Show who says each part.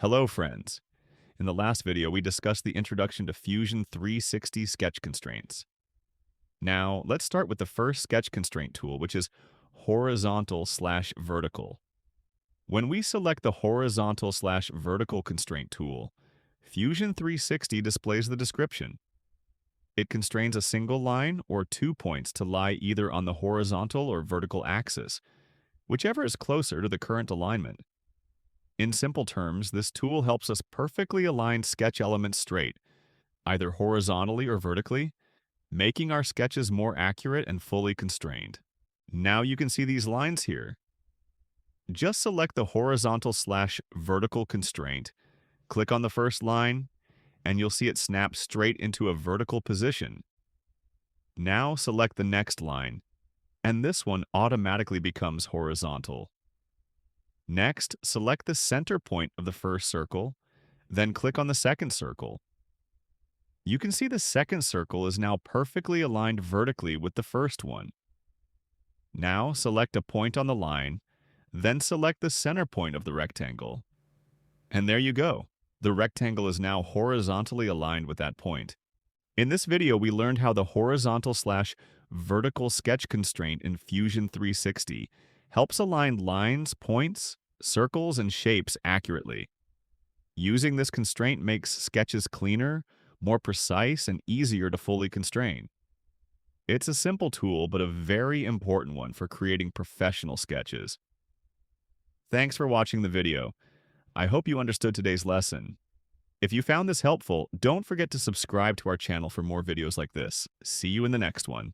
Speaker 1: Hello, friends. In the last video, we discussed the introduction to Fusion 360 sketch constraints. Now, let's start with the first sketch constraint tool, which is horizontal/vertical. When we select the horizontal/vertical constraint tool, Fusion 360 displays the description. It constrains a single line or 2 points to lie either on the horizontal or vertical axis, whichever is closer to the current alignment. In simple terms, this tool helps us perfectly align sketch elements straight, either horizontally or vertically, making our sketches more accurate and fully constrained. Now you can see these lines here. Just select the horizontal/vertical constraint, click on the first line, and you'll see it snap straight into a vertical position. Now select the next line, and this one automatically becomes horizontal. Next, select the center point of the first circle, then click on the second circle. You can see the second circle is now perfectly aligned vertically with the first one. Now select a point on the line, then select the center point of the rectangle. And there you go. The rectangle is now horizontally aligned with that point. In this video, we learned how the horizontal/vertical sketch constraint in Fusion 360 helps align lines, points, circles, and shapes accurately. Using this constraint makes sketches cleaner, more precise, and easier to fully constrain. It's a simple tool, but a very important one for creating professional sketches. Thanks for watching the video. I hope you understood today's lesson. If you found this helpful, don't forget to subscribe to our channel for more videos like this. See you in the next one.